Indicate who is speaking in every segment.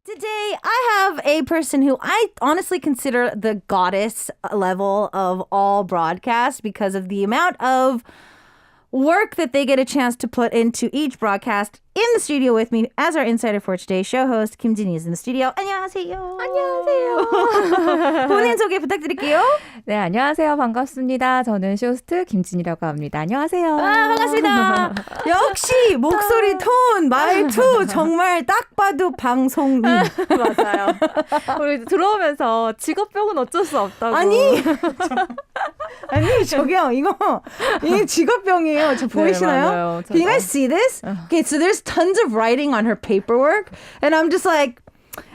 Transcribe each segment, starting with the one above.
Speaker 1: Today, I have a person who I honestly consider the goddess level of all broadcasts because of the amount of work that they get a chance to put into each broadcast. In the studio with me as our insider for today's show host, Kim Jinhee is in the studio. 안녕하세요.
Speaker 2: 안녕하세요.
Speaker 1: 본인 소개 부탁드릴게요.
Speaker 2: 네, 안녕하세요. 반갑습니다. 저는 쇼호스트 김진희라고 합니다. 안녕하세요.
Speaker 1: 반갑습니다. 역시 목소리 톤, 말투 정말 딱 봐도 방송인.
Speaker 2: 맞아요. 우리 들어오면서 직업병은 어쩔 수 없다고.
Speaker 1: 아니 저기요 이게 직업병이에요. 저 보이시나요?
Speaker 2: 맞아요.
Speaker 1: Can you guys see this? Okay, so there's tons of writing on her paperwork, and I'm just like,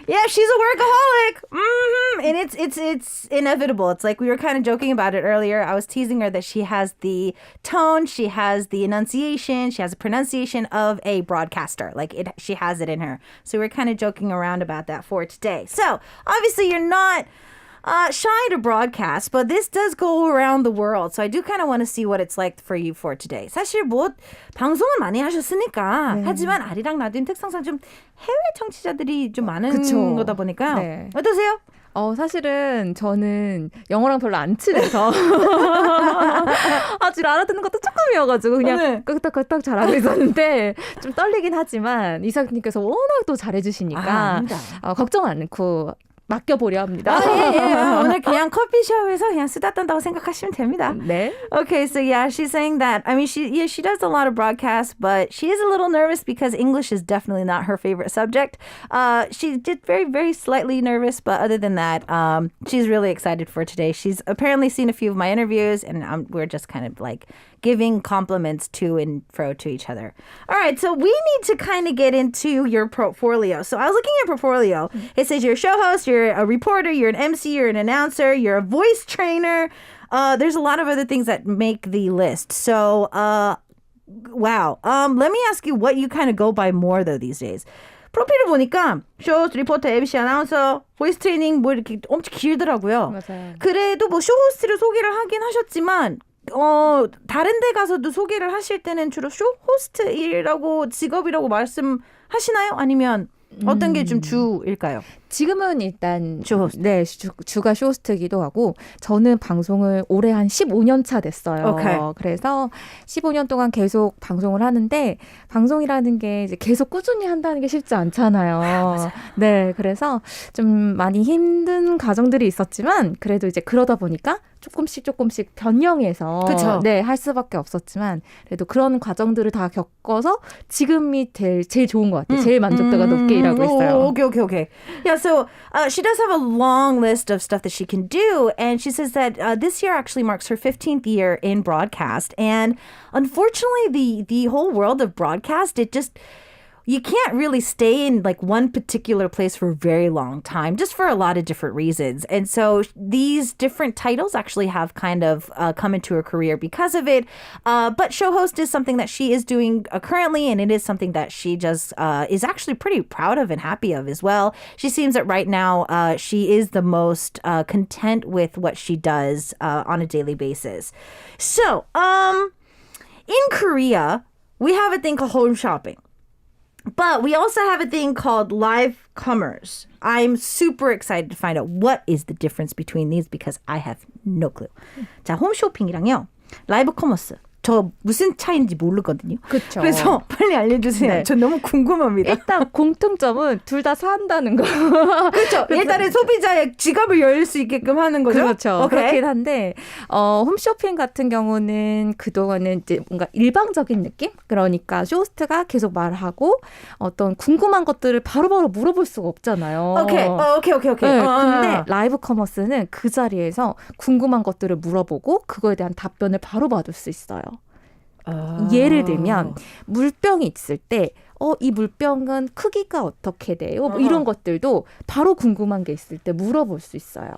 Speaker 1: yeah, she's a workaholic. Mm-hmm. And it's inevitable. It's like we were kind of joking about it earlier. I was teasing her that she has the tone, she has the enunciation, she has a pronunciation of a broadcaster. She has it in her. So we're kind of joking around about that for today. So obviously you're not shy to broadcast, but this does go around the world. So I do kind of want to see what it's like for you for today. 사실 방송을 많이 하셨으니까. 하지만 아리랑 라디오 특성상 좀 해외 청취자들이 좀 많은
Speaker 2: 그쵸.
Speaker 1: 거다 보니까.
Speaker 2: 네.
Speaker 1: 어떠세요?
Speaker 2: 사실은 저는 영어랑 별로 안 친해서 아직 알아듣는 것도 조금이어가지고 그냥 끄떡끄떡 잘하고 있었는데 좀 떨리긴 하지만 이사님께서 워낙 또 잘해주시니까 걱정 않고 맡겨보려 합니다.
Speaker 1: 예. 오늘 그냥 커피숍에서 그냥 수다 떤다고 생각하시면 됩니다.
Speaker 2: 네.
Speaker 1: Okay, so yeah, she's saying that. I mean, she does a lot of broadcasts, but she is a little nervous because English is definitely not her favorite subject. She did very, very slightly nervous, but other than that, she's really excited for today. She's apparently seen a few of my interviews, and we're just kind of like giving compliments to and fro to each other. All right, so we need to kind of get into your portfolio. So I was looking at your portfolio. It says you're a show host, you're a reporter, you're an MC, you're an announcer, you're a voice trainer. There's a lot of other things that make the list. So, wow. Let me ask you what you kind of go by more though these days. 프로필을 보니까 쇼, 리포터, MC, 아나운서, 보이스 트레이닝 뭐 이렇게 엄청 길더라고요.
Speaker 2: 맞아요.
Speaker 1: 그래도 뭐 쇼호스트를 소개를 하긴 하셨지만 다른 데 가서도 소개를 하실 때는 주로 쇼호스트라고 직업이라고 말씀하시나요? 아니면 어떤 게 좀 주일까요?
Speaker 2: 지금은 일단
Speaker 1: 쇼호스트.
Speaker 2: 네, 주가 쇼호스트이기도 하고 저는 방송을 올해 한 15년 차 됐어요.
Speaker 1: Okay.
Speaker 2: 그래서 15년 동안 계속 방송을 하는데 방송이라는 게 이제 계속 꾸준히 한다는 게 쉽지 않잖아요.
Speaker 1: 맞아요.
Speaker 2: 네, 그래서 좀 많이 힘든 과정들이 있었지만 그래도 이제 그러다 보니까 조금씩 변형해서
Speaker 1: 그쵸.
Speaker 2: 네, 할 수밖에 없었지만 그래도 그런 과정들을 다 겪어서 지금이 제일 좋은 것 같아요. 제일 만족도가 높게 일하고 있어요.
Speaker 1: Okay. Yeah, so she does have a long list of stuff that she can do, and she says that this year actually marks her 15th year in broadcast, and unfortunately the whole world of broadcast, you can't really stay in like one particular place for a very long time, just for a lot of different reasons. And so these different titles actually have kind of come into her career because of it. But show host is something that she is doing currently, and it is something that she just is actually pretty proud of and happy of as well. She seems that right now she is the most content with what she does on a daily basis. So in Korea, we have a thing called home shopping. But we also have a thing called live commerce. I'm super excited to find out what is the difference between these because I have no clue. 자, 홈쇼핑이랑요. 라이브 커머스. 저 무슨 차이인지 모르거든요.
Speaker 2: 그쵸.
Speaker 1: 그래서 빨리 알려주세요.
Speaker 2: 네.
Speaker 1: 저 너무 궁금합니다.
Speaker 2: 일단 공통점은 둘 다 산다는 거.
Speaker 1: 그렇죠. 일단은 소비자의 지갑을 열 수 있게끔 하는 거죠.
Speaker 2: 그렇죠.
Speaker 1: 오케이.
Speaker 2: 그렇긴 한데 홈쇼핑 같은 경우는 그동안은 이제 뭔가 일방적인 느낌? 그러니까 쇼호스트가 계속 말하고 어떤 궁금한 것들을 바로바로 물어볼 수가 없잖아요.
Speaker 1: 오케이.
Speaker 2: 네, 근데 라이브 커머스는 그 자리에서 궁금한 것들을 물어보고 그거에 대한 답변을 바로 받을 수 있어요. 예를 들면 물병이 있을 때 이 물병은 크기가 어떻게 돼요? 뭐 이런 것들도 바로 궁금한 게 있을 때 물어볼 수 있어요.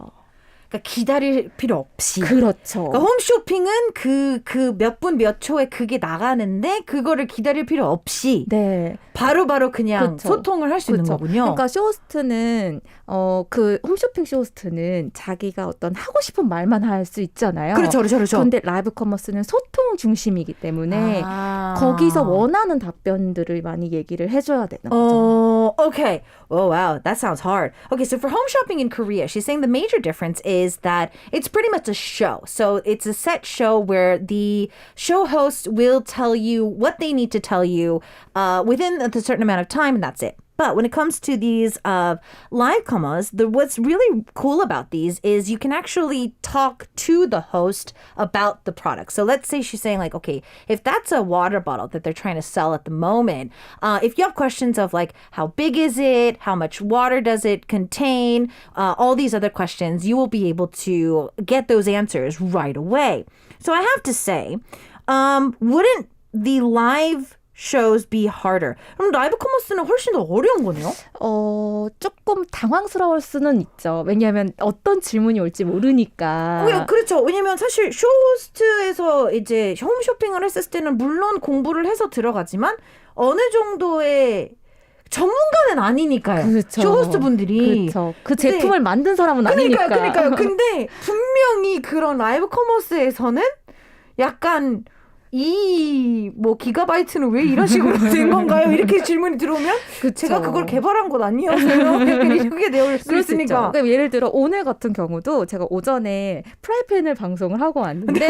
Speaker 1: 그러니까 기다릴 필요 없이.
Speaker 2: 그렇죠.
Speaker 1: 그러니까 홈쇼핑은 그 몇 분 몇 초에 그게 나가는데 그거를 기다릴 필요 없이
Speaker 2: 네.
Speaker 1: 바로바로 그냥
Speaker 2: 그쵸.
Speaker 1: 소통을 할 수 있는
Speaker 2: 그쵸.
Speaker 1: 거군요.
Speaker 2: 그러니까 쇼호스트는 그 홈쇼핑 쇼호스트는 자기가 어떤 하고 싶은 말만 할 수 있잖아요.
Speaker 1: 그렇죠.
Speaker 2: 그런데 라이브 커머스는 소통 중심이기 때문에 거기서 원하는 답변들을 많이 얘기를 해줘야 되는 거죠.
Speaker 1: Okay. Oh, wow. That sounds hard. Okay, so for home shopping in Korea, she's saying the major difference is that it's pretty much a show. So it's a set show where the show host will tell you what they need to tell you within a certain amount of time, and that's it. But when it comes to these live commas, what's really cool about these is you can actually talk to the host about the product. So let's say she's saying like, okay, if that's a water bottle that they're trying to sell at the moment, if you have questions of like, how big is it? How much water does it contain? All these other questions, you will be able to get those answers right away. So I have to say, wouldn't the live shows be harder? 그럼 라이브 커머스는 훨씬 더 어려운 거네요?
Speaker 2: 조금 당황스러울 수는 있죠. 왜냐하면 어떤 질문이 올지 모르니까.
Speaker 1: 그렇죠. 왜냐면 사실 쇼호스트에서 이제 홈쇼핑을 했을 때는 물론 공부를 해서 들어가지만 어느 정도의 전문가는 아니니까요.
Speaker 2: 그렇죠.
Speaker 1: 쇼호스트 분들이.
Speaker 2: 그렇죠. 그 제품을 만든 사람은 아니니까.
Speaker 1: 그러니까요. 근데 분명히 그런 라이브 커머스에서는 약간 이 뭐 기가바이트는 왜 이런 식으로 된 건가요? 이렇게 질문이 들어오면
Speaker 2: 그쵸.
Speaker 1: 제가 그걸 개발한 건 아니었어요. 약간 이렇게 되어 수 있으니까.
Speaker 2: 그러니까 예를 들어 오늘 같은 경우도 제가 오전에 프라이팬을 방송을 하고 왔는데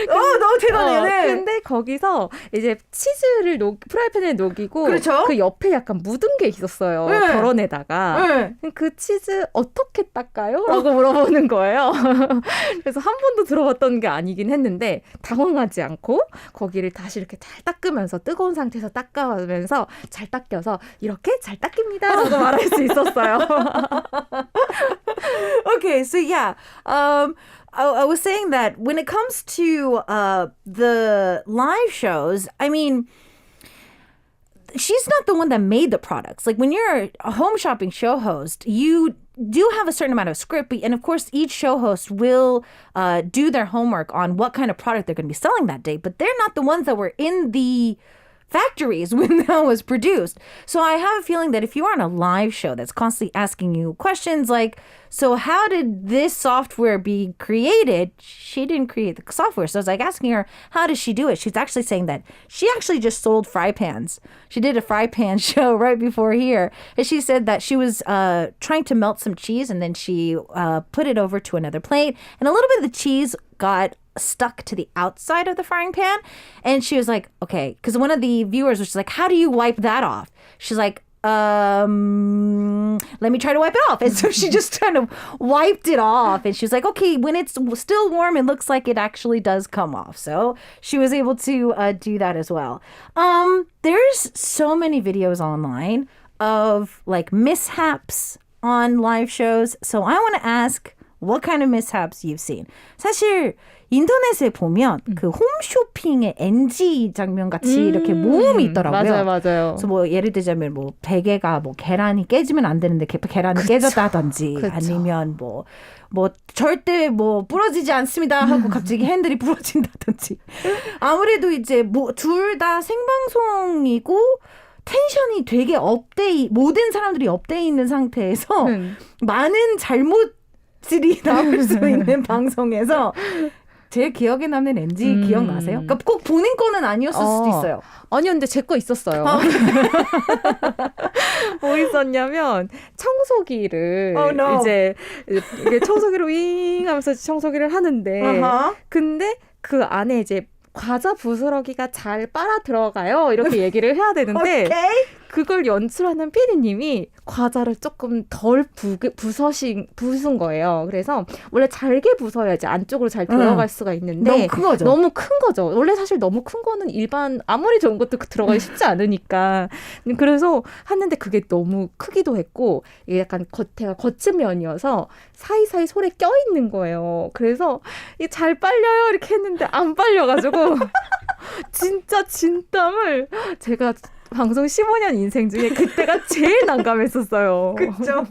Speaker 1: 너무 대단해요. 네.
Speaker 2: 근데 거기서 이제 치즈를 프라이팬에 녹이고
Speaker 1: 그렇죠.
Speaker 2: 그 옆에 약간 묻은 게 있었어요.
Speaker 1: 네.
Speaker 2: 덜어내다가 그 치즈 어떻게 닦아요? 라고 물어보는 거예요. 그래서 한 번도 들어봤던 게 아니긴 했는데 당황하지 않고 거기를 다시 이렇게 잘 닦으면서 뜨거운 상태에서 닦아가면서 잘 닦여서 이렇게 잘 닦입니다 라고 말할 수 있었어요.
Speaker 1: Okay, so yeah. I was saying that when it comes to the live shows, I mean, she's not the one that made the products. Like when you're a home shopping show host, you do have a certain amount of script, and of course, each show host will do their homework on what kind of product they're going to be selling that day. But they're not the ones that were in the factories when that was produced. So I have a feeling that if you are on a live show that's constantly asking you questions like, so how did this software be created? She didn't create the software. So I was like asking her, how does she do it? She's actually saying that she actually just sold fry pans. She did a fry pan show right before here. And she said that she was trying to melt some cheese and then she put it over to another plate. And a little bit of the cheese got stuck to the outside of the frying pan. And she was like, okay, because one of the viewers was just like, how do you wipe that off? She's like, let me try to wipe it off. And so she just kind of wiped it off. And she was like, okay, when it's still warm, it looks like it actually does come off. So she was able to do that as well. There's so many videos online of like mishaps on live shows. So I want to ask what kind of mishaps you've seen. 사실 인터넷에 보면 그 홈쇼핑의 NG 장면 같이 이렇게 모음이 있더라고요.
Speaker 2: 맞아요.
Speaker 1: 그래서 뭐 예를 들자면 뭐 베개가 뭐 계란이 깨지면 안 되는데 계란이 깨졌다든지 아니면 뭐 절대 뭐 부러지지 않습니다 하고 갑자기 핸들이 부러진다든지 아무래도 이제 뭐 둘 다 생방송이고 텐션이 되게 모든 사람들이 업돼 있는 상태에서 많은 잘못들이 나올 수 있는 방송에서 제일 기억에 남는 NG 기억나세요? 그러니까 꼭 본인 거는 아니었을 수도 있어요.
Speaker 2: 아니요, 근데 제 거 있었어요. 뭐 있었냐면 청소기를 이제 청소기로 윙 하면서 청소기를 하는데 근데 그 안에 이제 과자 부스러기가 잘 빨아 들어가요. 이렇게 얘기를 해야 되는데 그걸 연출하는 PD님이 과자를 조금 덜 부순 거예요. 그래서 원래 잘게 부숴야지 안쪽으로 잘 들어갈 수가 있는데
Speaker 1: 너무 큰 거죠.
Speaker 2: 너무 큰 거죠. 원래 사실 너무 큰 거는 일반 아무리 좋은 것도 들어가기 쉽지 않으니까. 그래서 하는데 그게 너무 크기도 했고 이게 약간 겉에가 거친 면이어서 사이사이 솔에 껴있는 거예요. 그래서 이게 잘 빨려요 이렇게 했는데 안 빨려가지고 진짜 진땀을 제가 방송 15년 인생 중에 그때가 제일 난감했었어요.
Speaker 1: 그죠?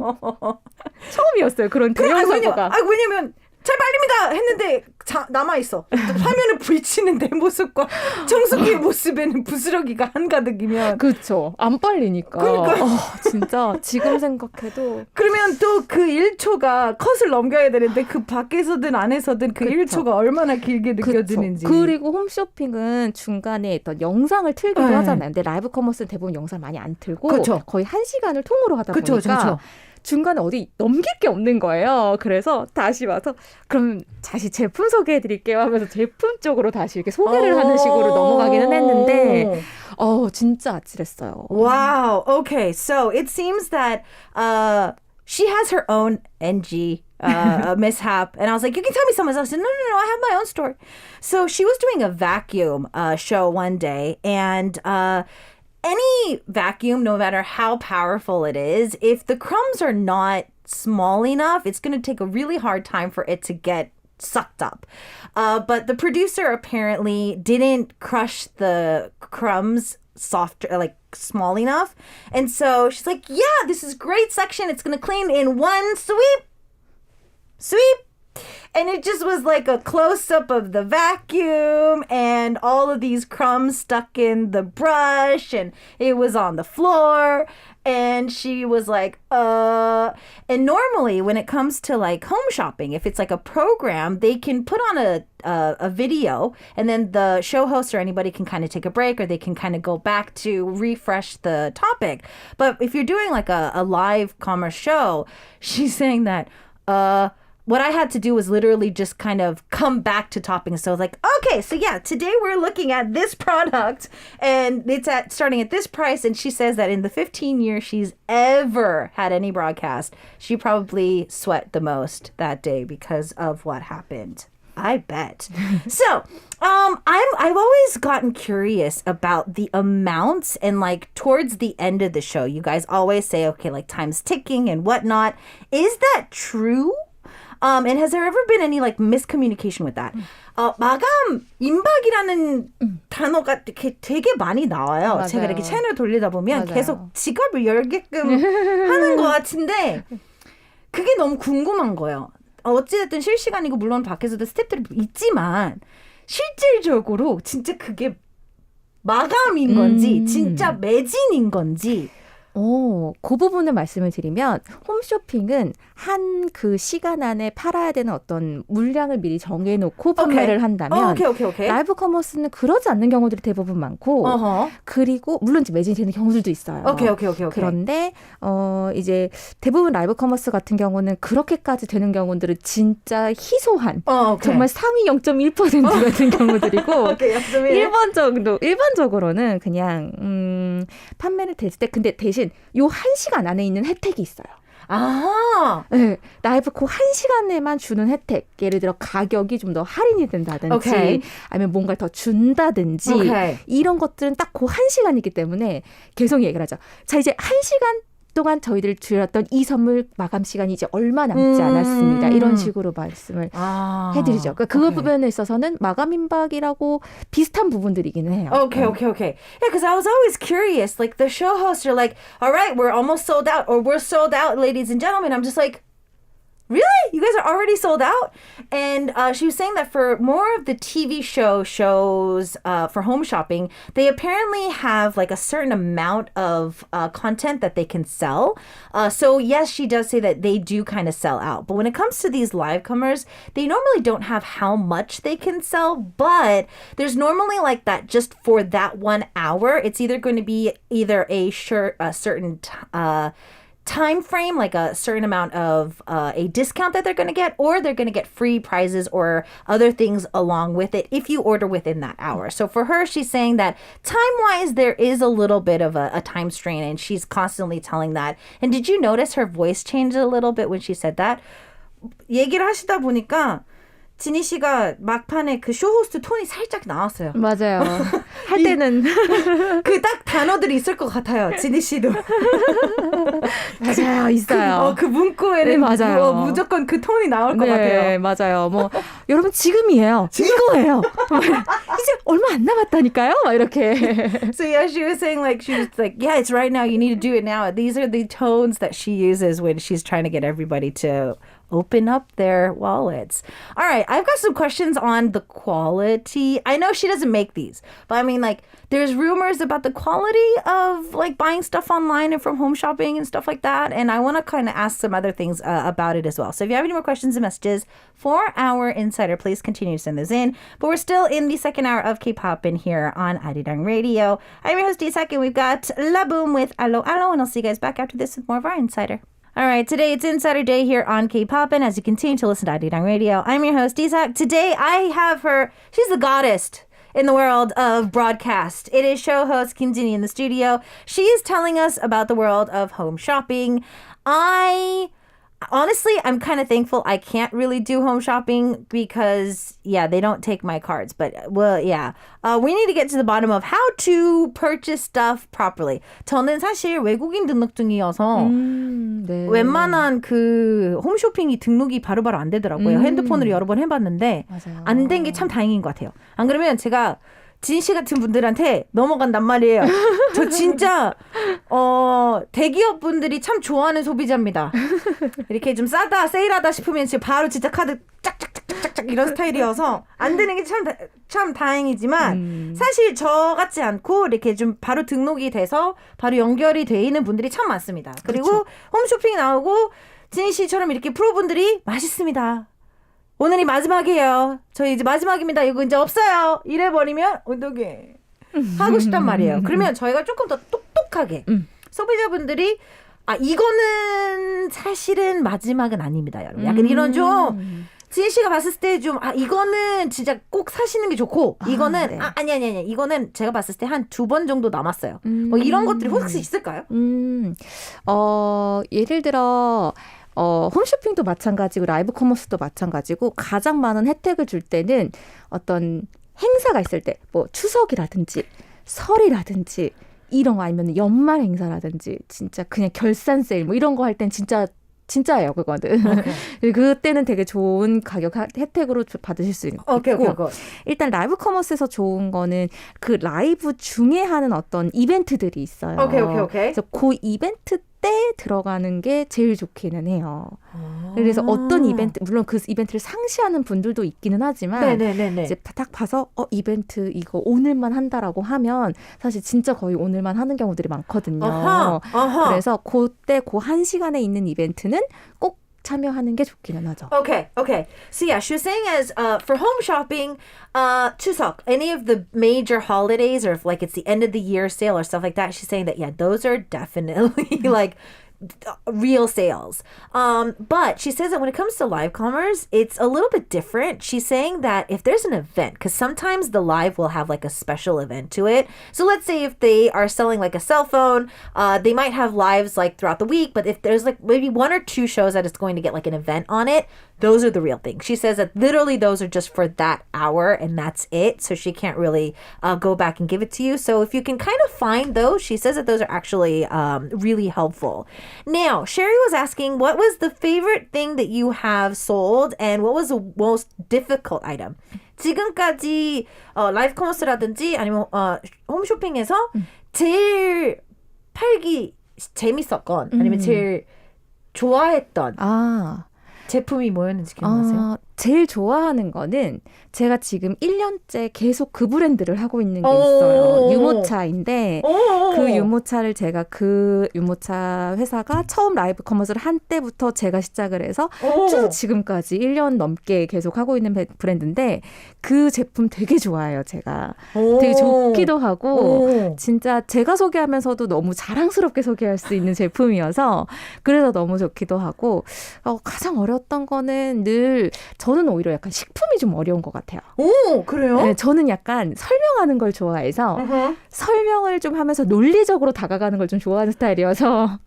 Speaker 2: 처음이었어요. 그런 대형 사고가.
Speaker 1: 왜냐면 잘 빨립니다 했는데 남아있어. 화면에 부딪히는 내 모습과 정수기의 모습에는 부스러기가 한가득이면
Speaker 2: 그렇죠. 안 빨리니까.
Speaker 1: 그러니까.
Speaker 2: 진짜 지금 생각해도
Speaker 1: 그러면 또 그 1초가 컷을 넘겨야 되는데 그 밖에서든 안에서든 그
Speaker 2: 그쵸.
Speaker 1: 1초가 얼마나 길게 느껴지는지.
Speaker 2: 그쵸. 그리고 홈쇼핑은 중간에 어떤 영상을 틀기도
Speaker 1: 네.
Speaker 2: 하잖아요. 근데 라이브 커머스는 대부분 영상 많이 안 틀고
Speaker 1: 그쵸.
Speaker 2: 거의 1시간을 통으로 하다
Speaker 1: 그쵸,
Speaker 2: 보니까
Speaker 1: 그쵸.
Speaker 2: 중간에 어디 넘길 게 없는 거예요. 그래서 다시 와서 그럼 다시 제품 소개해드릴게요 하면서 제품 쪽으로 다시 이렇게 소개를 하는 식으로 넘어가기는 했는데 진짜 아찔했어요.
Speaker 1: Wow. Okay. So it seems that she has her own NG mishap. And I was like, you can tell me something else. I said, no, I have my own story. So she was doing a vacuum show one day. And any vacuum, no matter how powerful it is, if the crumbs are not small enough, it's going to take a really hard time for it to get sucked up. But the producer apparently didn't crush the crumbs soft, like small enough. And so she's like, yeah, this is great section. It's going to clean in one sweep. And it just was like a close-up of the vacuum and all of these crumbs stuck in the brush and it was on the floor. And she was like, And normally when it comes to like home shopping, if it's like a program, they can put on a video and then the show host or anybody can kind of take a break or they can kind of go back to refresh the topic. But if you're doing like a live commerce show, she's saying that, what I had to do was literally just kind of come back to toppings. So I was like, okay, so yeah, today we're looking at this product and it's starting at this price. And she says that in the 15 years she's ever had any broadcast, she probably sweat the most that day because of what happened. I bet. So, I've always gotten curious about the amounts and like towards the end of the show, you guys always say, okay, like time's ticking and whatnot. Is that true? And has there ever been any like miscommunication with that? 마감 임박이라는 단어가 이렇게 되게 많이 나와요.
Speaker 2: 맞아요.
Speaker 1: 제가 이렇게 채널 돌리다 보면
Speaker 2: 맞아요.
Speaker 1: 계속 지갑을 열게끔 하는 것 같은데 그게 너무 궁금한 거예요. 어찌됐든 실시간이고 물론 밖에서도 스태프들이 있지만 실질적으로 진짜 그게 마감인 건지 진짜 매진인 건지
Speaker 2: 그 부분을 말씀을 드리면 홈쇼핑은 한 그 시간 안에 팔아야 되는 어떤 물량을 미리 정해놓고 판매를 한다면
Speaker 1: 오케이.
Speaker 2: 라이브 커머스는 그러지 않는 경우들이 대부분 많고 그리고 물론 이제 매진이 되는 경우들도 있어요.
Speaker 1: 오케이.
Speaker 2: 그런데 이제 대부분 라이브 커머스 같은 경우는 그렇게까지 되는 경우들은 진짜 희소한 정말 상위 0.1% 같은 경우들이고 일반적으로는 그냥 판매를 됐을 때 근데 대신 요 1시간 안에 있는 혜택이 있어요. 네, 라이브 그 1시간에만 주는 혜택. 예를 들어 가격이 좀 더 할인이 된다든지 아니면 뭔가를 더 준다든지 이런 것들은 딱 그 1시간이기 때문에 계속 얘기를 하죠. 자, 이제 1시간 동안 저희들 드렸던 이 선물 마감 시간이 이제 얼마 남지 않았습니다. 이런 식으로 말씀을 해드리죠. 그러니까 그 부분에 있어서는 마감 임박이라고 비슷한 부분들이기는 해요.
Speaker 1: Okay. Yeah, because I was always curious. Like the show hosts are like, all right, we're almost sold out or we're sold out, ladies and gentlemen. I'm just like, really? You guys are already sold out? And she was saying that for more of the TV shows for home shopping, they apparently have like a certain amount of content that they can sell. So yes, she does say that they do kind of sell out. But when it comes to these live comers, they normally don't have how much they can sell, but there's normally like that just for that 1 hour. It's either going to be either a certain time frame, like a certain amount of a discount that they're going to get, or they're going to get free prizes or other things along with it if you order within that hour. So for her, she's saying that time-wise, there is a little bit of a time strain, and she's constantly telling that. And did you notice her voice changed a little bit when she said that? 얘기를 하시다 보니까 지니 씨가 막판에 그 쇼호스트 톤이 살짝 나왔어요.
Speaker 2: 맞아요. 할 때는
Speaker 1: 그 딱 단어들이 있을 것 같아요. 지니 씨도.
Speaker 2: 맞아요. 있어요.
Speaker 1: 그 문구에는
Speaker 2: 맞아요.
Speaker 1: 무조건 그 톤이 나올 것 같아요.
Speaker 2: 맞아요. 뭐 여러분 지금이에요. 이거예요. 이제 얼마 안 남았다니까요? 막 이렇게.
Speaker 1: So yeah, she was saying yeah, it's right now. You need to do it now. These are the tones that she uses when she's trying to get everybody to open up their wallets. All right, I've got some questions on the quality. I know she doesn't make these, but I mean, like, there's rumors about the quality of like buying stuff online and from home shopping and stuff like that. And I want to kind of ask some other things about it as well. So if you have any more questions and messages for our insider, please continue to send those in. But we're still in the second hour of K-pop in here on Arirang Radio. I'm your host, Isak, and we've got La Boom with Alo Alo, and I'll see you guys back after this with more of our insider. All right, today it's Insider Day here on K-Pop, and as you continue to listen to Arirang Radio, I'm your host, Isak. Today I have her, she's the goddess in the world of broadcast. It is show host Kim Jinhee in the studio. She is telling us about the world of home shopping. Honestly, I'm kind of thankful I can't really do home shopping because, yeah, they don't take my cards. But, well, yeah. We need to get to the bottom of how to purchase stuff properly. 저는 사실 외국인 등록증이어서
Speaker 2: 네.
Speaker 1: 웬만한 그 홈쇼핑이 등록이 바로바로 안 되더라고요. 핸드폰으로 여러 번 해봤는데
Speaker 2: 맞아요.
Speaker 1: 안 된 게 참 다행인 것 같아요. 안 그러면 제가 진 씨 같은 분들한테 넘어간단 말이에요. 저 진짜 대기업 분들이 참 좋아하는 소비자입니다. 이렇게 좀 싸다 세일하다 싶으면 지금 바로 진짜 카드 짝짝짝짝짝 이런 스타일이어서 안 되는 게 참 다행이지만 사실 저 같지 않고 이렇게 좀 바로 등록이 돼서 바로 연결이 돼 있는 분들이 참 많습니다. 그리고
Speaker 2: 그렇죠.
Speaker 1: 홈쇼핑 나오고 진 씨처럼 이렇게 프로분들이 맛있습니다. 오늘이 마지막이에요. 저희 이제 마지막입니다. 이거 이제 없어요. 이래버리면 어떡해. 하고 싶단 말이에요. 그러면 저희가 조금 더 똑똑하게 소비자분들이 이거는 사실은 마지막은 아닙니다. 여러분. 약간 이런 좀 지혜 씨가 봤을 때 좀 이거는 진짜 꼭 사시는 게 좋고 이거는
Speaker 2: 네.
Speaker 1: 아니 이거는 제가 봤을 때 한 2번 정도 남았어요. 뭐 이런 것들이 혹시 있을까요?
Speaker 2: 예를 들어 홈쇼핑도 마찬가지고 라이브 커머스도 마찬가지고 가장 많은 혜택을 줄 때는 어떤 행사가 있을 때 뭐 추석이라든지 설이라든지 이런 거 아니면 연말 행사라든지 진짜 그냥 결산 세일 뭐 이런 거 할 땐 진짜예요 그거는. 그때는 되게 좋은 가격 혜택으로 받으실 수 있고
Speaker 1: 오케이.
Speaker 2: 일단 라이브 커머스에서 좋은 거는 그 라이브 중에 하는 어떤 이벤트들이 있어요.
Speaker 1: 오케이.
Speaker 2: 그래서 그 이벤트 때 들어가는 게 제일 좋기는 해요. 그래서 어떤 이벤트, 물론 그 이벤트를 상시하는 분들도 있기는 하지만
Speaker 1: 네네네.
Speaker 2: 이제 딱 봐서 이벤트 이거 오늘만 한다라고 하면 사실 진짜 거의 오늘만 하는 경우들이 많거든요.
Speaker 1: 어허.
Speaker 2: 그래서 그때 그 1시간에 있는 이벤트는 꼭 참여하는 게 좋기는 하죠.
Speaker 1: Okay. So yeah, she was saying as for home shopping, 추석, any of the major holidays, or if like it's the end of the year sale or stuff like that, she's saying that yeah, those are definitely like real sales. But she says that when it comes to live commerce, it's a little bit different. She's saying that if there's an event, because sometimes the live will have like a special event to it. So let's say if they are selling like a cell phone, they might have lives like throughout the week, but if there's like maybe 1 or 2 shows that it's going to get like an event on it, those are the real things. She says that literally those are just for that hour and that's it. So she can't really go back and give it to you. So if you can kind of find those, she says that those are actually really helpful. Now, Sherry was asking, what was the favorite thing that you have sold and what was the most difficult item? 지금까지 라이브 커머스라든지 아니면 홈쇼핑에서 제일 팔기 재밌었건 아니면 제일 좋아했던 제품이 뭐였는지 기억나세요?
Speaker 2: 제일 좋아하는 거는 제가 지금 1년째 계속 그 브랜드를 하고 있는 게 있어요. 유모차인데 그 유모차를 제가 그 유모차 회사가 처음 라이브 커머스를 한 때부터 제가 시작을 해서 쭉 지금까지 1년 넘게 계속 하고 있는 브랜드인데 그 제품 되게 좋아해요. 제가 되게 좋기도 하고 진짜 제가 소개하면서도 너무 자랑스럽게 소개할 수 있는 제품이어서 그래서 너무 좋기도 하고 가장 어려웠던 거는 늘 저는 오히려 약간 식품이 좀 어려운 것 같아요.
Speaker 1: 오, 그래요?
Speaker 2: 네, 저는 약간 설명하는 걸 좋아해서 설명을 좀 하면서 논리적으로 다가가는 걸 좀 좋아하는 스타일이어서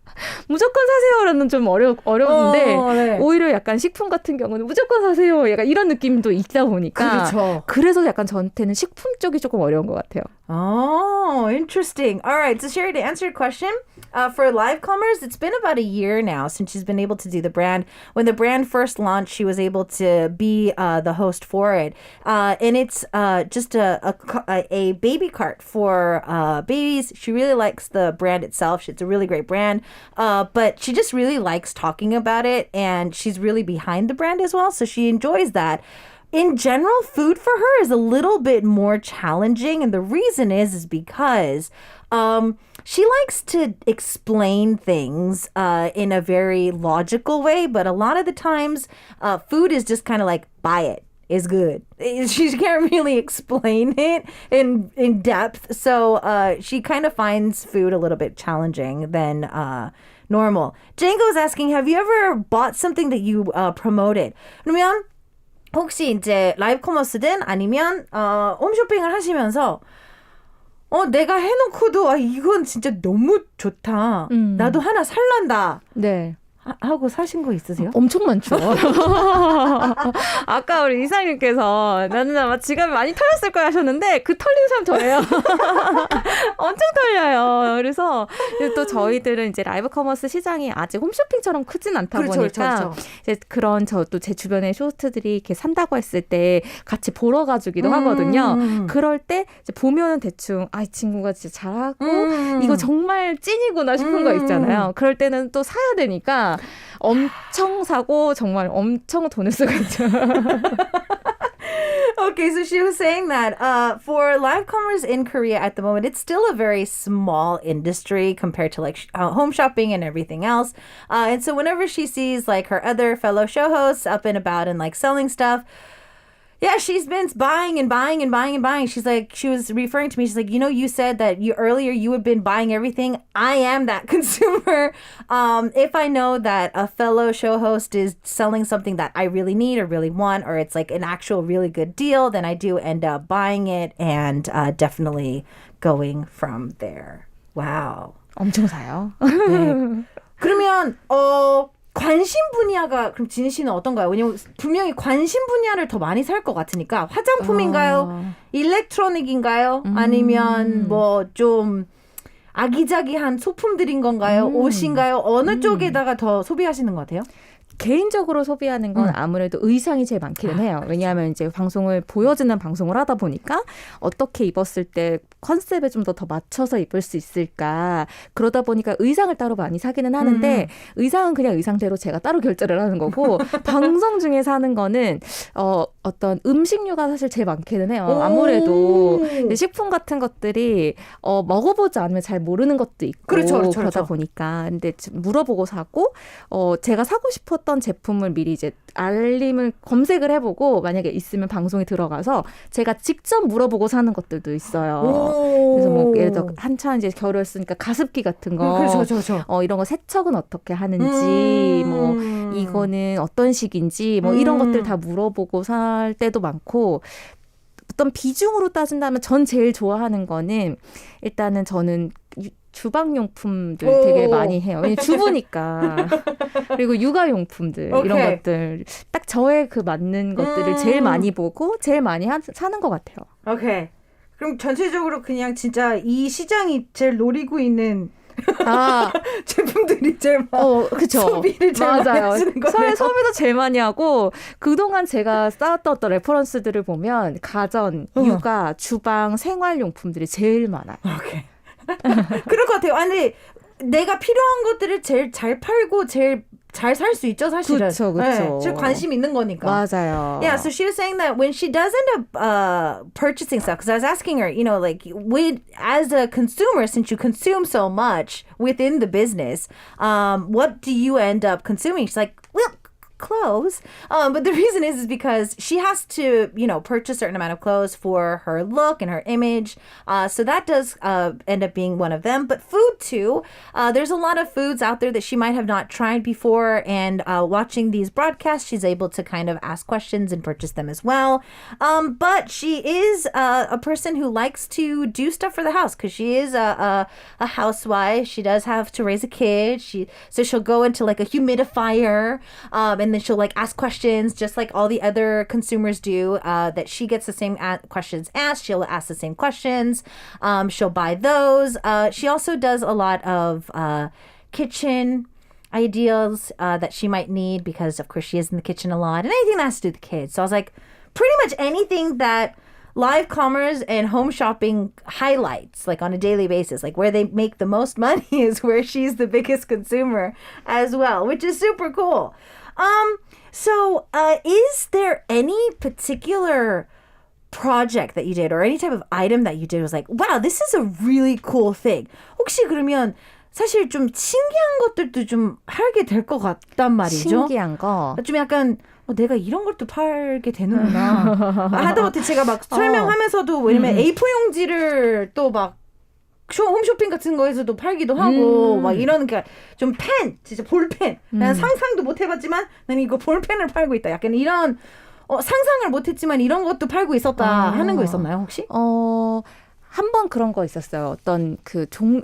Speaker 2: 무조건 사세요라는 좀 어려운데
Speaker 1: 네.
Speaker 2: 오히려 약간 식품 같은 경우는 무조건 사세요. 약간 이런 느낌도 있다 보니까
Speaker 1: 그렇죠.
Speaker 2: 그래서 약간 저한테는 식품 쪽이 조금 어려운 것 같아요.
Speaker 1: Oh, interesting. All right, so Sherry, to answer your question, For Livecomers, it's been about a year now since she's been able to do the brand. When the brand first launched, she was able to be the host for it. And it's just a baby cart for babies. She really likes the brand itself. It's a really great brand. But she just really likes talking about it, and she's really behind the brand as well. So she enjoys that. In general, food for her is a little bit more challenging. And the reason is because she likes to explain things in a very logical way, but a lot of the times food is just kind of like, buy it. Is good. She can't really explain it in depth. So she kind of finds food a little bit challenging than normal. Django is asking, have you ever bought something that you promoted? 그러면 혹시 이제 라이브 커머스든 아니면 홈쇼핑을 하시면서 내가 해놓고도 이건 진짜 너무 좋다. 나도 하나 살란다.
Speaker 2: 네.
Speaker 1: 하고 사신 거 있으세요?
Speaker 2: 엄청 많죠. 아까 우리 이상님께서 나는 아마 지갑이 많이 털렸을 거야 하셨는데 그 털린 사람 저예요. 엄청 털려요. 그래서 또 저희들은 이제 라이브 커머스 시장이 아직 홈쇼핑처럼 크진 않다 보니까
Speaker 1: 그렇죠.
Speaker 2: 이제 그런 저도 제 주변에 쇼호스트들이 이렇게 산다고 했을 때 같이 보러 가주기도 하거든요. 그럴 때 이제 보면은 대충 이 친구가 진짜 잘하고 이거 정말 찐이구나 싶은 거 있잖아요. 그럴 때는 또 사야 되니까 엄청 사고 정말 엄청 돈을 쓰고 있죠.
Speaker 1: Okay, so she was saying that for live commerce in Korea at the moment, it's still a very small industry compared to like home shopping and everything else. And so whenever she sees like her other fellow show hosts up and about and like selling stuff, yeah, she's been buying and buying and buying and buying. She's like, she was referring to me. She's like, you said that earlier you had been buying everything. I am that consumer. If I know that a fellow show host is selling something that I really need or really want, or it's like an actual really good deal, then I do end up buying it and definitely going from there. Wow.
Speaker 2: 엄청 사요.
Speaker 1: 네. 그러면 관심 분야가 그럼 진희 씨는 어떤가요? 왜냐면 분명히 관심 분야를 더 많이 살 것 같으니까 화장품인가요? 일렉트로닉인가요? 아니면 뭐 좀 아기자기한 소품들인 건가요? 옷인가요? 어느 쪽에다가 더 소비하시는 것 같아요?
Speaker 2: 개인적으로 소비하는 건 아무래도 의상이 제일 많기는 해요. 왜냐하면 이제 방송을 보여주는 방송을 하다 보니까 어떻게 입었을 때 컨셉에 좀 더 맞춰서 입을 수 있을까. 그러다 보니까 의상을 따로 많이 사기는 하는데 의상은 그냥 의상대로 제가 따로 결제를 하는 거고 방송 중에 사는 거는 어떤 음식류가 사실 제일 많기는 해요. 아무래도 식품 같은 것들이 먹어보지 않으면 잘 모르는 것도 있고
Speaker 1: 그렇죠.
Speaker 2: 그러다 보니까 근데 물어보고 사고 제가 사고 싶었던 제품을 미리 이제 알림을 검색을 해보고 만약에 있으면 방송에 들어가서 제가 직접 물어보고 사는 것들도 있어요. 그래서 뭐 예를 들어 한참 이제 겨울이었으니까 가습기 같은 거,
Speaker 1: 그렇죠.
Speaker 2: 이런 거 세척은 어떻게 하는지, 뭐 이거는 어떤 식인지, 뭐 이런 것들 다 물어보고 살 때도 많고. 어떤 비중으로 따진다면 전 제일 좋아하는 거는 일단은 저는 주방용품들 되게 많이 해요. 왜냐면 주부니까. 그리고 육아용품들 이런 것들 딱 저의 그 맞는 것들을 제일 많이 보고 제일 많이 사는 것 같아요.
Speaker 1: 오케이. 그럼 전체적으로 그냥 진짜 이 시장이 제일 노리고 있는 제품들이 제일
Speaker 2: 그쵸.
Speaker 1: 소비를 제일 많이 하시는 거예요.
Speaker 2: 소비도 제일 많이 하고 그동안 제가 쌓았던 어떤 레퍼런스들을 보면 가전, 육아, 주방, 생활용품들이 제일 많아요.
Speaker 1: 오케이. 그럴 것 같아요. 아니 내가 필요한 것들을 제일 잘 팔고 제일 잘 살 수 있죠, 사실은.
Speaker 2: 그렇죠.
Speaker 1: 네, 제일 관심 있는 거니까.
Speaker 2: 맞아요.
Speaker 1: Yeah, so she was saying that when she does end up purchasing stuff, because I was asking her, like, as a consumer, since you consume so much within the business, what do you end up consuming? She's like, well, clothes. But the reason is because she has to, purchase a certain amount of clothes for her look and her image. So that does end up being one of them. But food too. There's a lot of foods out there that she might have not tried before. And watching these broadcasts, she's able to kind of ask questions and purchase them as well. But she is a person who likes to do stuff for the house because she is a housewife. She does have to raise a kid. So she'll go into like a humidifier and then she'll like ask questions just like all the other consumers do, that she gets the same questions asked. She'll ask the same questions. She'll buy those. She also does a lot of kitchen ideas that she might need because, of course, she is in the kitchen a lot, and anything that has to do with the kids. So I was like, pretty much anything that live commerce and home shopping highlights, like on a daily basis, like where they make the most money is where she's the biggest consumer as well, which is super cool. So is there any particular project that you did or any type of item that you did was like, wow, this is a really cool thing. 혹시 그러면 사실 좀 신기한 것들도 좀 팔게 될 것 같단 말이죠.
Speaker 2: 신기한 거.
Speaker 1: 좀 약간 내가 이런 것도 팔게 되는구나. 하다못해 제가 막 설명하면서도 왜냐면 A4 용지를 또 막 홈쇼핑 같은 거에서도 팔기도 하고 막 이런 그러니까 좀 펜, 진짜 볼펜. 난 상상도 못 해봤지만 난 이거 볼펜을 팔고 있다. 약간 이런 상상을 못했지만 이런 것도 팔고 있었다 하는 거 있었나요 혹시?
Speaker 2: 한 번 그런 거 있었어요. 어떤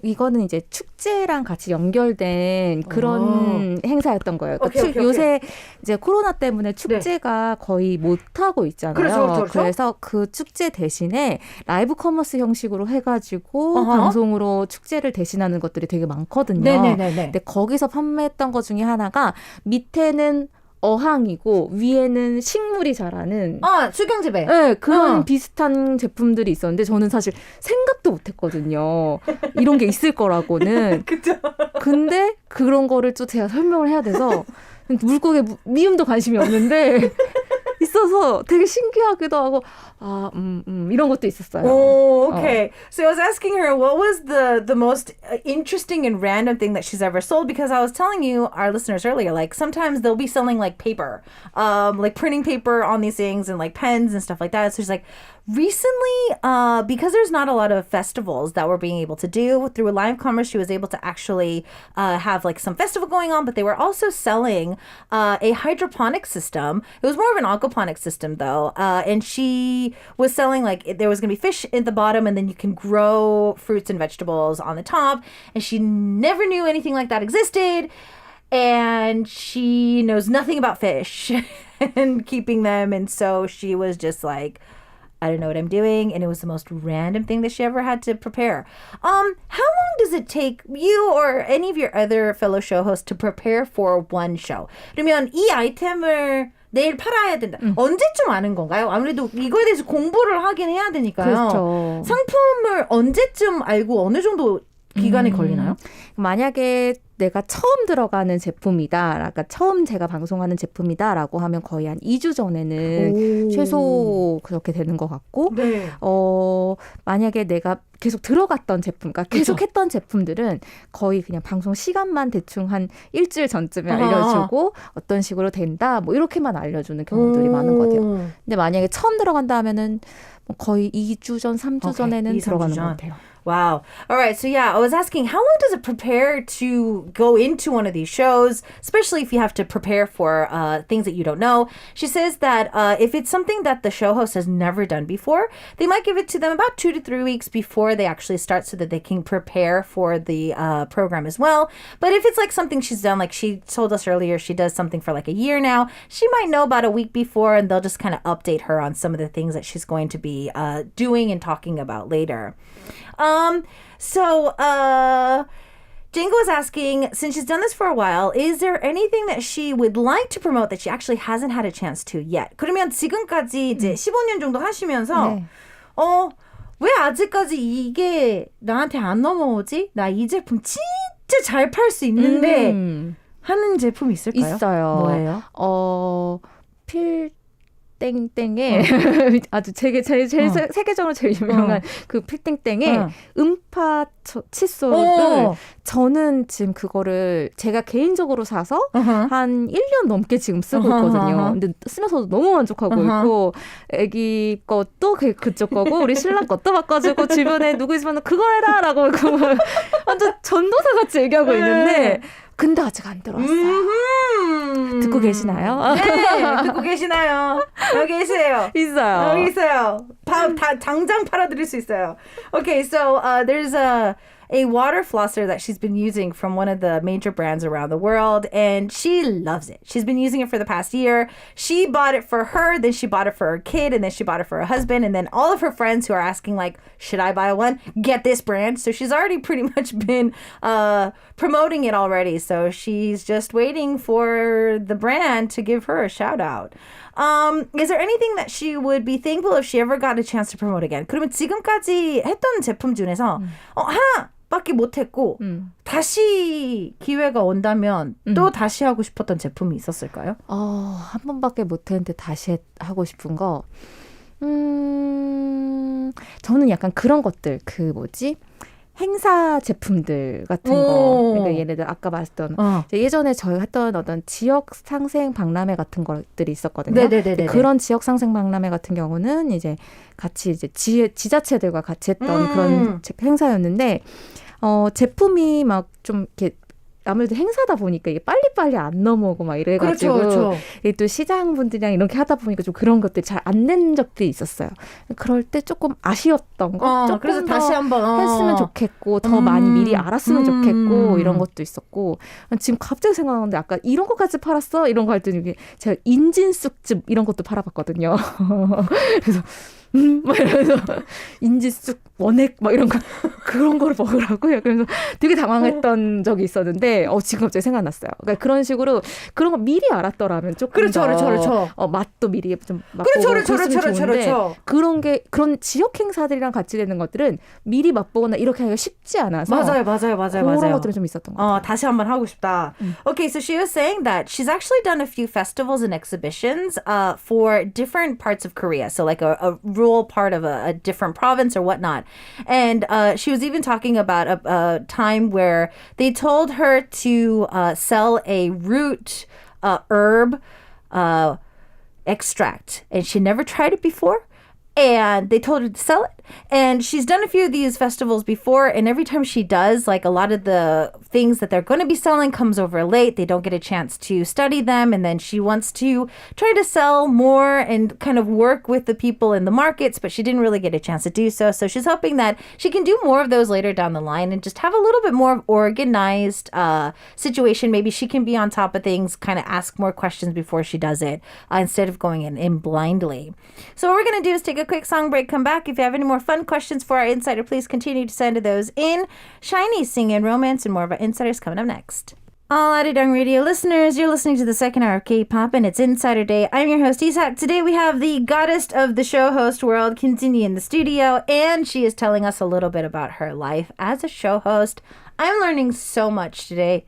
Speaker 2: 이거는 이제 축제랑 같이 연결된 그런 행사였던 거예요. 그러니까 요새 이제 코로나 때문에 축제가 거의 못 하고 있잖아요.
Speaker 1: 그렇죠.
Speaker 2: 그래서 그 축제 대신에 라이브 커머스 형식으로 해가지고 방송으로 축제를 대신하는 것들이 되게 많거든요. 근데 거기서 판매했던 것 중에 하나가 밑에는 어항이고 위에는 식물이 자라는
Speaker 1: 수경재배.
Speaker 2: 네, 그런 비슷한 제품들이 있었는데 저는 사실 생각도 못했거든요. 이런 게 있을 거라고는.
Speaker 1: 그죠.
Speaker 2: 근데 그런 거를 또 제가 설명을 해야 돼서 물고기에 미움도 관심이 없는데 있어서 되게 신기하기도 하고 이런 것도 있었어요.
Speaker 1: Oh, okay. So I was asking her what was the most interesting and random thing that she's ever sold, because I was telling you, our listeners earlier, like sometimes they'll be selling like paper, like printing paper on these things and like pens and stuff like that. So she's like, recently, because there's not a lot of festivals that we're being able to do through live commerce, she was able to actually have like some festival going on, but they were also selling a hydroponic system. It was more of an aquaponic system though, and she was selling like there was going to be fish at the bottom and then you can grow fruits and vegetables on the top, and she never knew anything like that existed, and she knows nothing about fish and keeping them, and so she was just like, I don't know what I'm doing, and it was the most random thing that she ever had to prepare. How long does it take you or any of your other fellow show hosts to prepare for one show? 그러면 이 아이템을 내일 팔아야 된다. 언제쯤 아는 건가요? 아무래도 이거에 대해서 공부를 하긴 해야 되니까요.
Speaker 2: 그렇죠.
Speaker 1: 상품을 언제쯤 알고 어느 정도 기간이 걸리나요?
Speaker 2: 만약에 내가 처음 들어가는 제품이다, 그러니까 처음 제가 방송하는 제품이다라고 하면 거의 한 2주 전에는 최소 그렇게 되는 것 같고,
Speaker 1: 네.
Speaker 2: 만약에 내가 계속 들어갔던 제품, 그러니까 계속 했던 제품들은 거의 그냥 방송 시간만 대충 한 일주일 전쯤에 알려주고 어떤 식으로 된다, 뭐 이렇게만 알려주는 경우들이 많은 것 같아요. 근데 만약에 처음 들어간다 하면은 거의 2주 전, 3주 전에는 들어가는 것 같아요.
Speaker 1: Wow. All right. So yeah, I was asking, how long does it prepare to go into one of these shows, especially if you have to prepare for things that you don't know? She says that if it's something that the show host has never done before, they might give it to them about 2 to 3 weeks before they actually start so that they can prepare for the program as well. But if it's like something she's done, like she told us earlier, she does something for like a year now, she might know about a week before, and they'll just kind of update her on some of the things that she's going to be doing and talking about later. So Django was asking, since she's done this for a while, is there anything that she would like to promote that she actually hasn't had a chance to yet? 그러면 지금까지 이제 15년 정도 하시면서 왜 아직까지 이게 나한테 안 넘어오지? 나 이 제품 진짜 잘 팔 수 있는데 하는 제품 있을까요?
Speaker 2: 있어요.
Speaker 1: 뭐예요?
Speaker 2: 필땡땡의 아주 제일 세계적으로 제일 유명한 그 필땡땡의 음파 칫솔을 저는 지금 그거를 제가 개인적으로 사서 한 1년 넘게 지금 쓰고 있거든요. 근데 쓰면서도 너무 만족하고 있고, 애기 것도 그쪽 거고 우리 신랑 것도 바꿔주고 주변에 누구 있으면 그거 해라 라고 완전 전도사 같이 얘기하고 있는데, 근데 아직 안 들어왔어요. 듣고 계시나요?
Speaker 1: 네, 듣고 계시나요? 여기 계세요.
Speaker 2: 있어요.
Speaker 1: 여기 있어요. 당장 팔아드릴 수 있어요. Okay, so there's a water flosser that she's been using from one of the major brands around the world, and she loves it. She's been using it for the past year. She bought it for her, then she bought it for her kid, and then she bought it for her husband, and then all of her friends who are asking like, should I buy one? Get this brand. So she's already pretty much been promoting it already. So she's just waiting for the brand to give her a shout out. Is there anything that she would be thankful if she ever got a chance to promote again? 그러면 지금까지 했던 제품 중에서 하나밖에 못했고 다시 기회가 온다면 또 다시 하고 싶었던 제품이 있었을까요?
Speaker 2: 한 번밖에 못했는데 다시 하고 싶은 거 저는 약간 그런 것들 행사 제품들 같은 거. 그러니까 예를 들어 아까 말했던 예전에 저희 했던 어떤 지역 상생 박람회 같은 것들이 있었거든요.
Speaker 1: 네네네.
Speaker 2: 그런 지역 상생 박람회 같은 경우는 이제 같이 이제 지자체들과 같이 했던 그런 행사였는데 제품이 막 좀 이렇게 아무래도 행사다 보니까 이게 빨리빨리 안 넘어오고 막 이래가지고
Speaker 1: 그렇죠.
Speaker 2: 또 시장분들이랑 이렇게 하다 보니까 좀 그런 것들이 잘 안 된 적들이 있었어요. 그럴 때 조금 아쉬웠던 거 조금
Speaker 1: 그래서
Speaker 2: 더
Speaker 1: 다시 한번
Speaker 2: 했으면 좋겠고 더 많이 미리 알았으면 좋겠고 이런 것도 있었고 지금 갑자기 생각나는데 아까 이런 것까지 팔았어? 이런 거 할 때 제가 인진쑥즙 이런 것도 팔아봤거든요. 그래서 막 이러면서 인지쑥 원액 막 이런 거 그런 거를 먹으라고요. 그래서 되게 당황했던 적이 있었는데 지금 갑자기 생각났어요. 그러니까 그런 식으로 그런 거 미리 알았더라면 조금
Speaker 1: 그렇죠.
Speaker 2: 맛도 미리 좀 맛보고 그랬으면 좋은데 그런 지역 행사들이랑 같이 되는 것들은 미리 맛보거나 이렇게 하기가 쉽지 않아서
Speaker 1: 맞아요.
Speaker 2: 그런 것들은 좀 있었던 것 같아요.
Speaker 1: 다시 한번 하고 싶다. Okay, so she was saying that she's actually done a few festivals and exhibitions for different parts of Korea. So like a rural part of a different province or whatnot. And she was even talking about a time where they told her to sell a root herb extract. And she never tried it before. And they told her to sell it. And she's done a few of these festivals before. And every time she does, like a lot of the things that they're going to be selling comes over late. They don't get a chance to study them. And then she wants to try to sell more and kind of work with the people in the markets. But she didn't really get a chance to do so. So she's hoping that she can do more of those later down the line and just have a little bit more organized situation. Maybe she can be on top of things, kind of ask more questions before she does it instead of going in blindly. So what we're going to do is take a quick song break, come back. If you have any more fun questions for our insider, please continue to send those in. Shiny singing romance and more of our insiders coming up next. All Arirang Radio listeners, you're listening to the second hour of K-pop and it's Insider Day. I'm your host, Isak. Today we have the goddess of the show host world, Kim Jinni, in the studio, and she is telling us a little bit about her life as a show host. I'm learning so much today.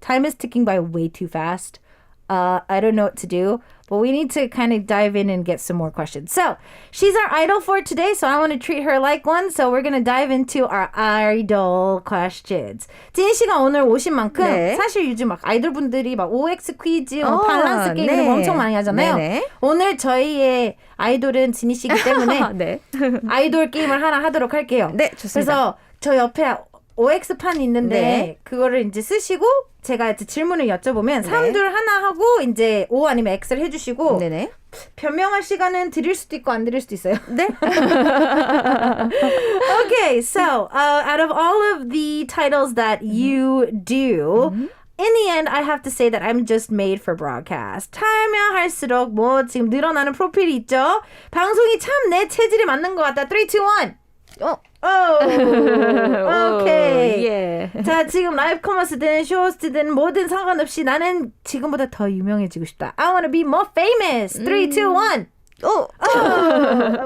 Speaker 1: Time is ticking by way too fast. I don't know what to do, but we need to kind of dive in and get some more questions. So she's our idol for today, so I want to treat her like one. So we're going to dive into our idol questions. 지니 씨가 오늘 오신 만큼 사실 요즘 막 아이돌분들이 막 OX 퀴즈, 밸런스 게임 이런 거 엄청 많이 하잖아요.
Speaker 2: 네네.
Speaker 1: 오늘 저희의 아이돌은 지니 씨이기 때문에
Speaker 2: 네.
Speaker 1: 아이돌 게임을 하나 하도록 할게요.
Speaker 2: 네, 좋습니다.
Speaker 1: 그래서 저 옆에 OX판이 있는데 그거를 이제 쓰시고 제가 이제 질문을 여쭤보면 3, 2, 하나 하고 이제 O 아니면 X를 해주시고 변명할 시간은 드릴 수도 있고 안 드릴 수도 있어요. 네. Okay, so out of all of the titles that you do, in the end, I have to say that I'm just made for broadcast. 하면 할수록 뭐 지금 늘어나는 프로필이 있죠. 방송이 참 내 체질에 맞는 것 같다. 3, 2, 1. 오케이. 자, 지금 라이브 커머스든 쇼호스트든 뭐든 상관없이 나는 지금보다 더 유명해지고 싶다. I want to be more famous. 3, 2, 1.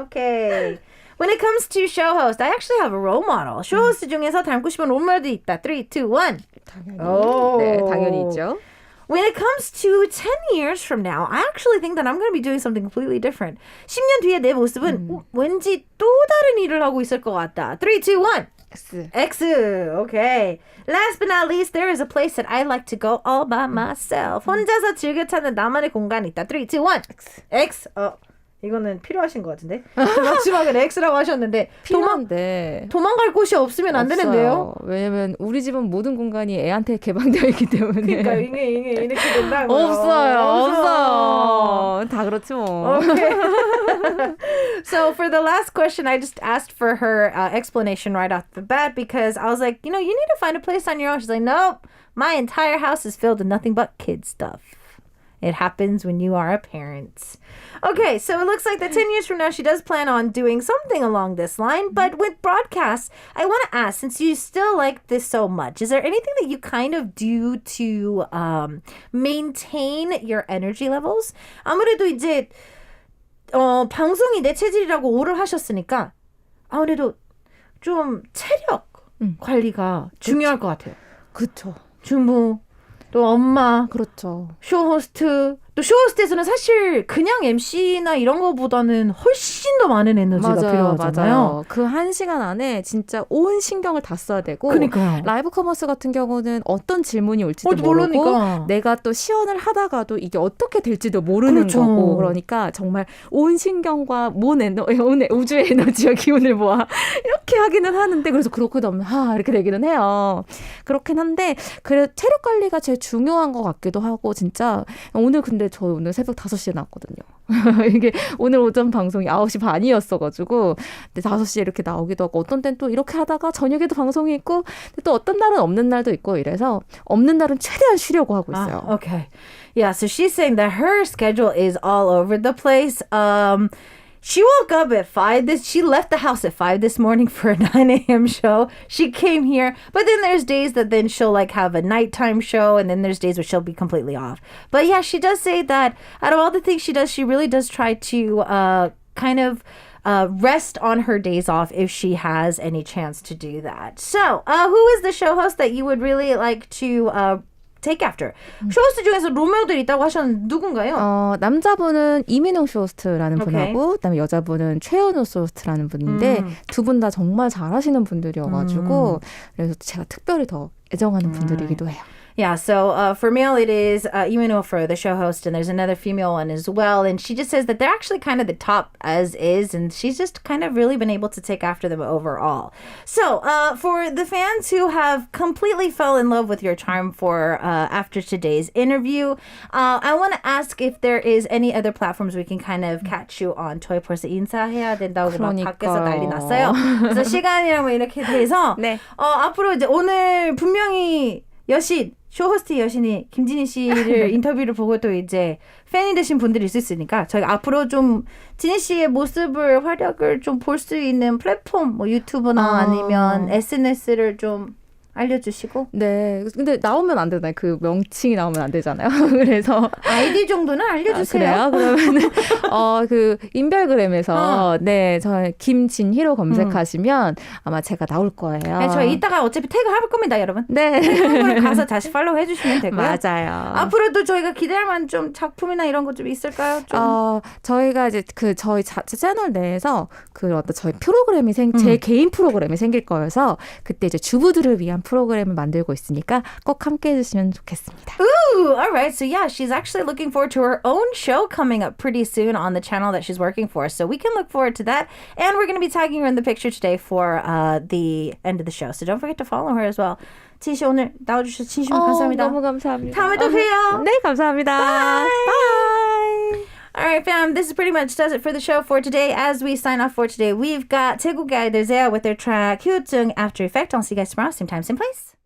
Speaker 1: Okay. When it comes to show host, I actually have a role model. 쇼 호스트 중에서 닮고 싶은 롤모델도 있다. 3, 2, 1.
Speaker 2: 네, 당연히 있죠.
Speaker 1: When it comes to 10 years from now, I actually think that I'm going to be doing something completely different. 10년 뒤에 내 모습은 왠지 또 다른 일을 하고 있을 것 같다. 3, 2, 1. X. Okay. Last but not least, there is a place that I like to go all by myself. 혼자서 즐겨 찾는 나만의 공간이 있다. 3, 2, 1. X. 이거는 필요하신 것 같은데. 마지막에 X라고 하셨는데
Speaker 2: 필요한데
Speaker 1: 도망갈 곳이 없으면 안
Speaker 2: 없어요.
Speaker 1: 되는데요.
Speaker 2: 왜냐면 우리 집은 모든 공간이 애한테 개방되어 있기 때문에.
Speaker 1: 그러니까 이게 이렇게 된다고요.
Speaker 2: 없어요. 다 그렇지 뭐.
Speaker 1: Okay. So for the last question, I just asked for her explanation right off the bat because I was like, you need to find a place on your own. She's like, nope, my entire house is filled with nothing but kid stuff. It happens when you are a parent. Okay, so it looks like that 10 years from now, she does plan on doing something along this line. But with broadcasts, I want to ask, since you still like this so much, is there anything that you kind of do to maintain your energy levels? 아무래도 이제 방송이 내 체질이라고 오를 하셨으니까 아무래도 좀 체력 관리가 중요할 것 같아요.
Speaker 2: 그렇죠.
Speaker 1: 주부, 또 엄마,
Speaker 2: 그렇죠.
Speaker 1: 쇼호스트. 또 쇼호스트에서는 사실 그냥 MC나 이런 거보다는 훨씬 더 많은 에너지가 필요하잖아요.
Speaker 2: 맞아요. 그 1시간 안에 진짜 온 신경을 다 써야 되고
Speaker 1: 그러니까요.
Speaker 2: 라이브 커머스 같은 경우는 어떤 질문이 올지도 모르고
Speaker 1: 모르니까.
Speaker 2: 내가 또 시연을 하다가도 이게 어떻게 될지도 모르는
Speaker 1: 그렇죠.
Speaker 2: 거고 그러니까 정말 온 신경과 우주의 에너지와 기운을 모아 이렇게 하기는 하는데 그래서 그렇게 되면 이렇게 되기는 해요. 그렇긴 한데 그래 체력 관리가 제일 중요한 것 같기도 하고 진짜 오늘 근데 저 오늘 새벽 5시에 나왔거든요. 이게 오늘 오전 방송이 9시 반이었어가지고 근데 5시에 이렇게 나오기도 하고 어떤 때는 또 이렇게 하다가 저녁에도 방송이 있고 또 어떤 날은 없는 날도 있고 이래서 없는 날은 최대한 쉬려고 하고 있어요.
Speaker 1: Okay. Yeah, so she's saying that her schedule is all over the place. She woke up at 5. She left the house at 5 this morning for a 9 a.m. show. She came here, but then there's days that then she'll like have a nighttime show, and then there's days where she'll be completely off. But yeah, she does say that out of all the things she does, she really does try to kind of rest on her days off if she has any chance to do that. So, who is the show host that you would really like to take after? 쇼호스트 중에서 롤모델이 있다고 하셨는데 누군가요?
Speaker 2: 남자분은 이민웅 쇼호스트라는
Speaker 1: Okay.
Speaker 2: 분하고 그다음에 여자분은 최현우 쇼호스트라는 분인데 두 분 다 정말 잘하시는 분들이어가지고 그래서 제가 특별히 더 애정하는 분들이기도 해요.
Speaker 1: Yeah, so for male, it is Imano for the show host, and there's another female one as well. And she just says that they're actually kind of the top as is, and she's just kind of really been able to take after them overall. So for the fans who have completely fell in love with your charm for after today's interview, I want to ask if there is any other platforms we can kind of catch you on. 저희 벌써 인사해야 된다고 막 밖에서 난리 났어요. 그래서 시간이랑 뭐 이렇게 돼서
Speaker 2: 네.
Speaker 1: 앞으로 이제 오늘 분명히 쇼호스트 여신이 김진희 씨를 인터뷰를 보고 또 이제 팬이 되신 분들이 있을 수 있으니까 저희가 앞으로 좀 진희 씨의 모습을 활약을 좀 볼 수 있는 플랫폼 뭐 유튜브나 아니면 SNS를 좀 알려주시고.
Speaker 2: 네. 근데 나오면 안 되나요? 그 명칭이 나오면 안 되잖아요. 그래서
Speaker 1: 아이디 정도는 알려주세요.
Speaker 2: 그래요? 그러면은 그 인별그램에서 네, 저 김진희로 검색하시면 아마 제가 나올 거예요.
Speaker 1: 네, 저희 이따가 어차피 태그 할 겁니다, 여러분.
Speaker 2: 네.
Speaker 1: 태그를 가서 다시 팔로우 해주시면 되고요.
Speaker 2: 맞아요.
Speaker 1: 앞으로도 저희가 기대할 만한 좀 작품이나 이런 거 좀 있을까요? 좀.
Speaker 2: 저희가 이제 저희 채널 내에서 저희 프로그램이 제 개인 프로그램이 생길 거여서 그때 이제 주부들을 위한 프로그램을 만들고 있으니까 꼭 함께 해주시면 좋겠습니다.
Speaker 1: Ooh, all right. So yeah, she's actually looking forward to her own show coming up pretty soon on the channel that she's working for. So we can look forward to that. And we're going to be tagging her in the picture today for the end of the show. So don't forget to follow her as well. 진희 씨 오늘 나와주셔서 진심으로 감사합니다.
Speaker 2: 너무 감사합니다.
Speaker 1: 다음에 또 봬요.
Speaker 2: 네, 감사합니다. Bye.
Speaker 1: All right, fam, this is pretty much does it for the show for today. As we sign off for today, we've got 태국의 아이들 Zea with their track 휴증 After Effect. I'll see you guys tomorrow, same time, same place.